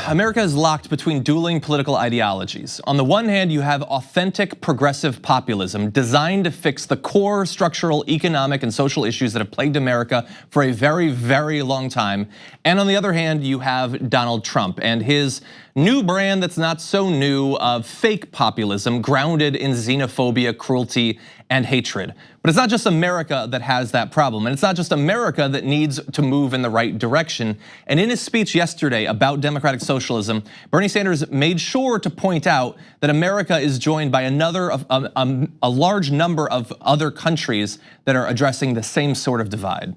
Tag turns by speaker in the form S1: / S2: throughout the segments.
S1: America is locked between dueling political ideologies. On the one hand, you have authentic progressive populism designed to fix the core structural economic and social issues that have plagued America for a very, very long time. And on the other hand, you have Donald Trump and his new brand that's not so new of fake populism grounded in xenophobia, cruelty, and hatred. But it's not just America that has that problem, and it's not just America that needs to move in the right direction. And in his speech yesterday about democratic socialism, Bernie Sanders made sure to point out that America is joined by a large number of other countries that are addressing the same sort of divide.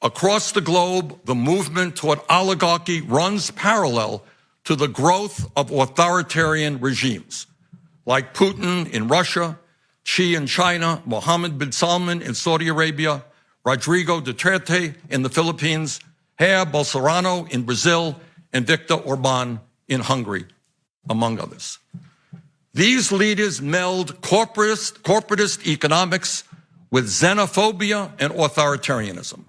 S2: Across the globe, the movement toward oligarchy runs parallel to the growth of authoritarian regimes, like Putin in Russia, Xi in China, Mohammed bin Salman in Saudi Arabia, Rodrigo Duterte in the Philippines, Jair Bolsonaro in Brazil, and Viktor Orban in Hungary, among others. These leaders meld corporatist economics with xenophobia and authoritarianism.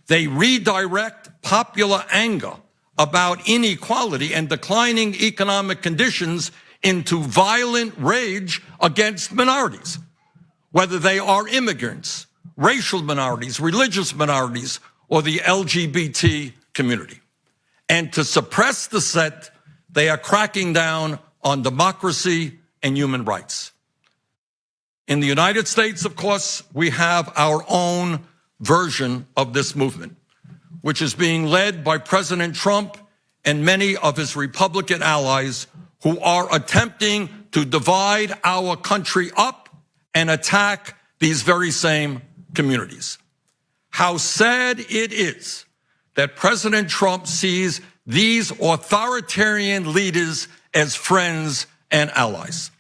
S2: They redirect popular anger about inequality and declining economic conditions into violent rage against minorities, whether they are immigrants, racial minorities, religious minorities, or the LGBT community. And to suppress dissent, they are cracking down on democracy and human rights. In the United States, of course, we have our own version of this movement, which is being led by President Trump and many of his Republican allies who are attempting to divide our country up and attack these very same communities. How sad it is that President Trump sees these authoritarian leaders as friends and allies.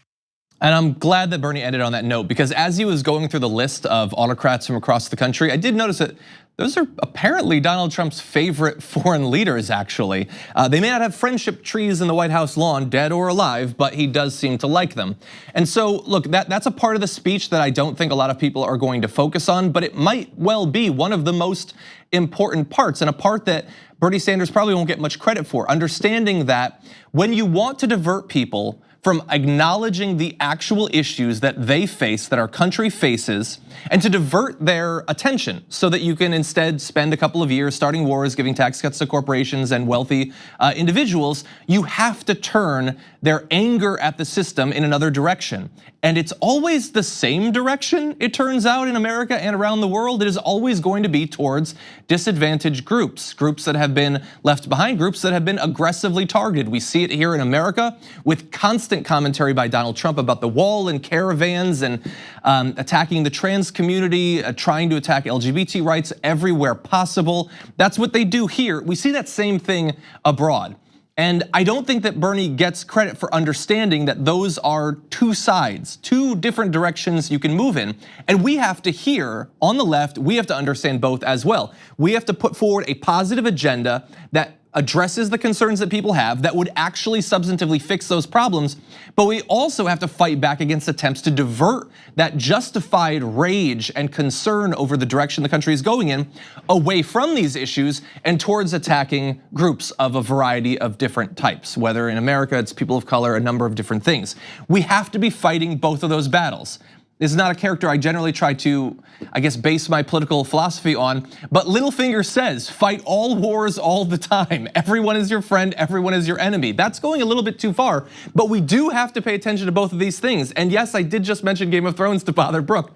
S1: And I'm glad that Bernie ended on that note, because as he was going through the list of autocrats from across the country, I did notice that those are apparently Donald Trump's favorite foreign leaders, actually. They may not have friendship trees in the White House lawn, dead or alive, but he does seem to like them. And so, look, that's a part of the speech that I don't think a lot of people are going to focus on, but it might well be one of the most important parts, and a part that Bernie Sanders probably won't get much credit for. Understanding that when you want to divert people from acknowledging the actual issues that they face, that our country faces, and to divert their attention so that you can instead spend a couple of years starting wars, giving tax cuts to corporations and wealthy individuals, you have to turn their anger at the system in another direction. And it's always the same direction, it turns out, in America and around the world. It is always going to be towards disadvantaged groups, groups that have been left behind, groups that have been aggressively targeted. We see it here in America with constant commentary by Donald Trump about the wall and caravans and attacking the trans community, trying to attack LGBT rights everywhere possible. That's what they do here. We see that same thing abroad. And I don't think that Bernie gets credit for understanding that those are two sides, two different directions you can move in. And we have to here, on the left, we have to understand both as well. We have to put forward a positive agenda that addresses the concerns that people have, that would actually substantively fix those problems. But we also have to fight back against attempts to divert that justified rage and concern over the direction the country is going in away from these issues and towards attacking groups of a variety of different types, whether in America it's people of color, a number of different things. We have to be fighting both of those battles. This is not a character I generally try to, I guess, base my political philosophy on, but Littlefinger says, fight all wars all the time. Everyone is your friend, everyone is your enemy. That's going a little bit too far, but we do have to pay attention to both of these things. And yes, I did just mention Game of Thrones to bother Brooke.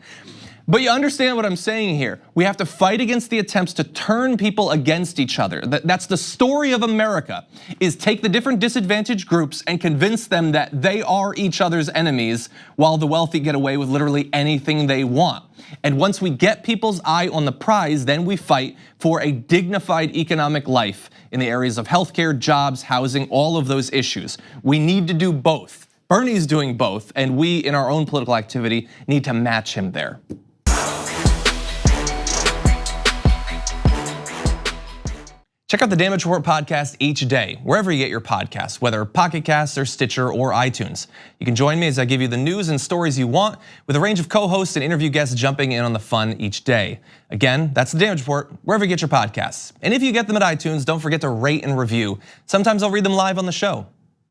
S1: But you understand what I'm saying here. We have to fight against the attempts to turn people against each other. That's the story of America, is take the different disadvantaged groups and convince them that they are each other's enemies while the wealthy get away with literally anything they want. And once we get people's eye on the prize, then we fight for a dignified economic life in the areas of healthcare, jobs, housing, all of those issues. We need to do both. Bernie's doing both, and we in our own political activity need to match him there. Check out the Damage Report podcast each day, wherever you get your podcasts, whether Pocket Casts or Stitcher or iTunes. You can join me as I give you the news and stories you want, with a range of co-hosts and interview guests jumping in on the fun each day. Again, that's the Damage Report, wherever you get your podcasts. And if you get them at iTunes, don't forget to rate and review. Sometimes I'll read them live on the show.